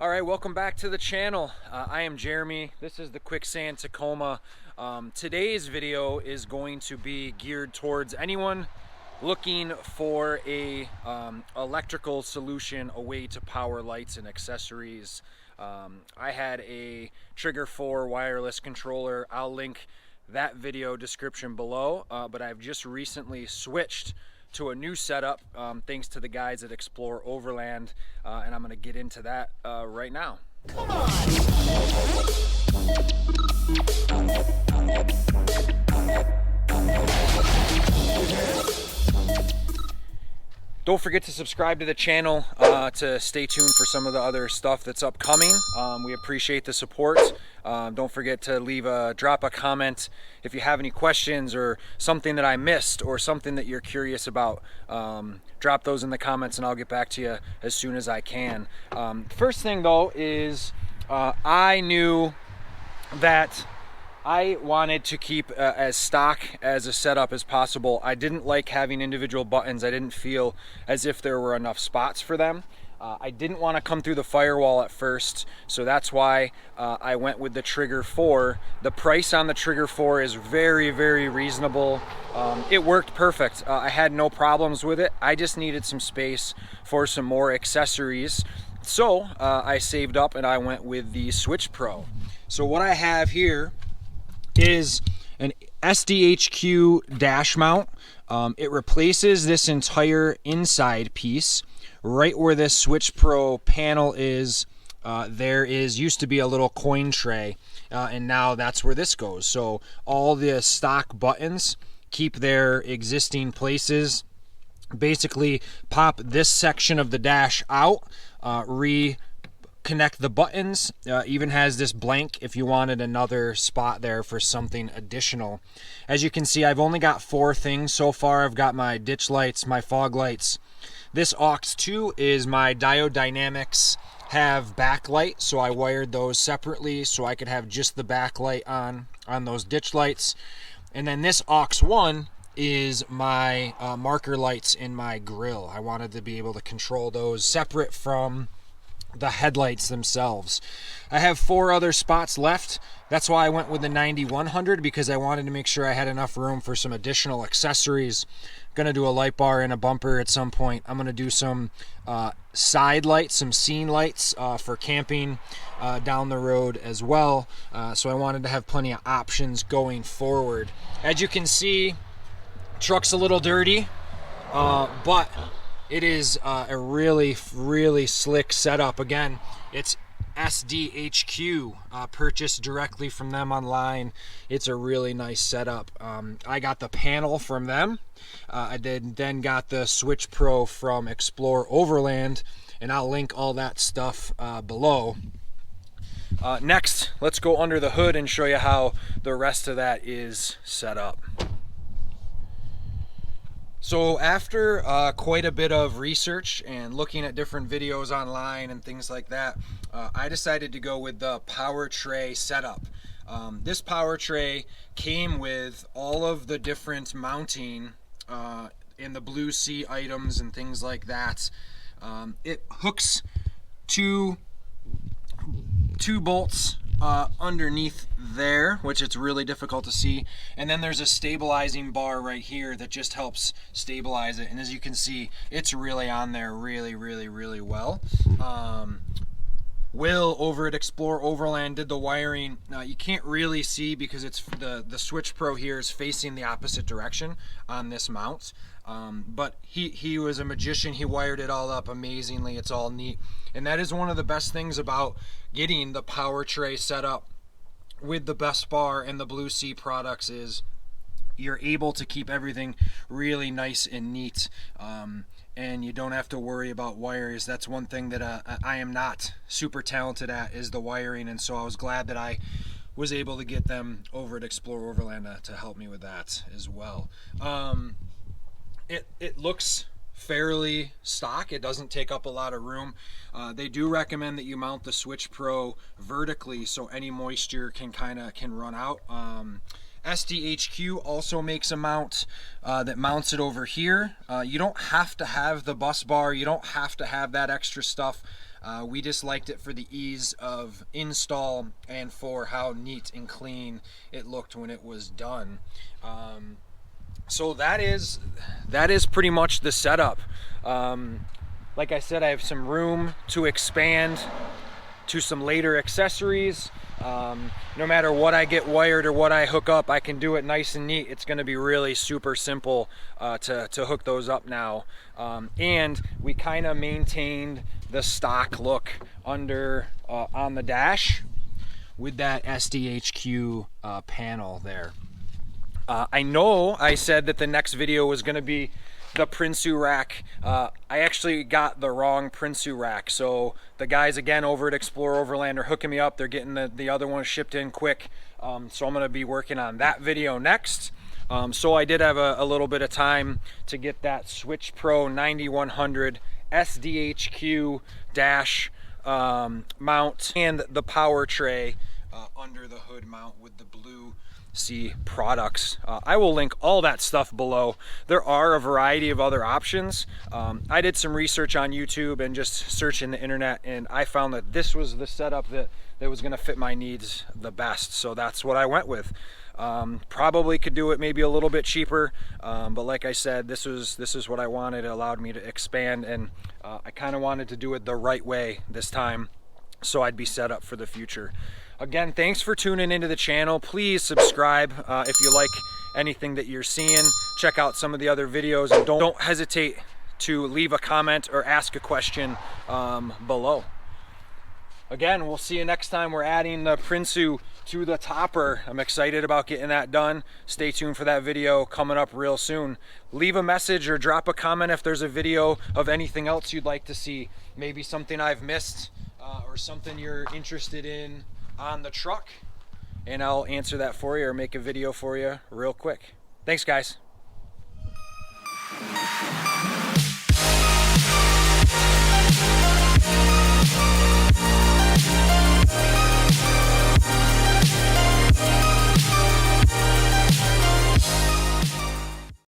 All right, welcome back to the channel. I am Jeremy. This is the Quicksand Tacoma. Today's video is going to be geared towards anyone looking for a electrical solution, a way to power lights and accessories. I had a Trigger 4 wireless controller. I'll link that video description below, but I've just recently switched to a new setup thanks to the guys at Explore Overland, and I'm going to get into that right now. Come on. Don't forget to subscribe to the channel to stay tuned for some of the other stuff that's upcoming. We appreciate the support. Don't forget to drop a comment if you have any questions or something that I missed or something that you're curious about. Drop those in the comments and I'll get back to you as soon as I can. First thing though is I knew that I wanted to keep as stock as a setup as possible. I didn't like having individual buttons. I didn't feel as if there were enough spots for them. I didn't want to come through the firewall at first, so that's why I went with the Trigger 4. The price on the Trigger 4 is very, very reasonable. It worked perfect. I had no problems with it. I just needed some space for some more accessories. So I saved up and I went with the Switchpro. So what I have here is an SDHQ dash mount. It replaces this entire inside piece. Right where this Switchpro panel is, used to be a little coin tray, and now that's where this goes. So all the stock buttons keep their existing places. Basically pop this section of the dash out, connect the buttons, even has this blank if you wanted another spot there for something additional. As you can see, I've only got 4 things so far. I've got my ditch lights, my fog lights. This aux 2 is my Diode Dynamics have backlight, so I wired those separately so I could have just the backlight on those ditch lights. And then this aux 1 is my marker lights in my grill. I wanted to be able to control those separate from the headlights themselves. I have 4 other spots left. That's why I went with the 9100, because I wanted to make sure I had enough room for some additional accessories. Gonna do a light bar and a bumper at some point. I'm gonna do some side lights, some scene lights for camping down the road as well. So I wanted to have plenty of options going forward. As you can see, truck's a little dirty, but it is a really, really slick setup. Again, it's SDHQ, purchased directly from them online. It's a really nice setup. I got the panel from them. I then got the Switchpro from Explore Overland, and I'll link all that stuff below. Next, let's go under the hood and show you how the rest of that is set up. So after quite a bit of research and looking at different videos online and things like that, I decided to go with the Powertray setup. This Powertray came with all of the different mounting in the Blue Sea items and things like that. It hooks two bolts underneath there, which it's really difficult to see, and then there's a stabilizing bar right here that just helps stabilize it. And as you can see, it's really on there really, really, really well. Will over at Explore Overland did the wiring. Now you can't really see because it's the Switchpro here is facing the opposite direction on this mount, but he was a magician. He wired it all up amazingly. It's all neat, and that is one of the best things about getting the Powertray set up with the Best Bar and the Blue Sea products is you're able to keep everything really nice and neat, and you don't have to worry about wires. That's one thing that I am not super talented at, is the wiring, and so I was glad that I was able to get them over at Explore Overland to help me with that as well. It looks fairly stock. It doesn't take up a lot of room. They do recommend that you mount the Switchpro vertically so any moisture can run out. SDHQ also makes a mount that mounts it over here. You don't have to have the bus bar, you don't have to have that extra stuff. We just liked it for the ease of install and for how neat and clean it looked when it was done. So that is pretty much the setup. Like I said, I have some room to expand to some later accessories. No matter what I get wired or what I hook up, I can do it nice and neat. It's going to be really super simple to hook those up now. And we kind of maintained the stock look under on the dash with that SDHQ panel there. I know I said that the next video was going to be the Prinsu rack. I actually got the wrong Prinsu rack, so the guys again over at Explore Overland are hooking me up. They're getting the other one shipped in quick, so I'm going to be working on that video next. So I did have a little bit of time to get that Switchpro 9100 SDHQ dash mount and the Powertray under the hood mount with the blue C products. I will link all that stuff below. There are a variety of other options. I did some research on YouTube and just searching the internet, and I found that this was the setup that was going to fit my needs the best, so that's what I went with. Probably could do it maybe a little bit cheaper, but like I said, this is what I wanted. It allowed me to expand, and I kind of wanted to do it the right way this time so I'd be set up for the future. Again, thanks for tuning into the channel. Please subscribe if you like anything that you're seeing. Check out some of the other videos, and don't hesitate to leave a comment or ask a question below. Again, we'll see you next time. We're adding the Prinsu to the topper. I'm excited about getting that done. Stay tuned for that video coming up real soon. Leave a message or drop a comment if there's a video of anything else you'd like to see. Maybe something I've missed or something you're interested in on the truck, and I'll answer that for you or make a video for you real quick. Thanks, guys.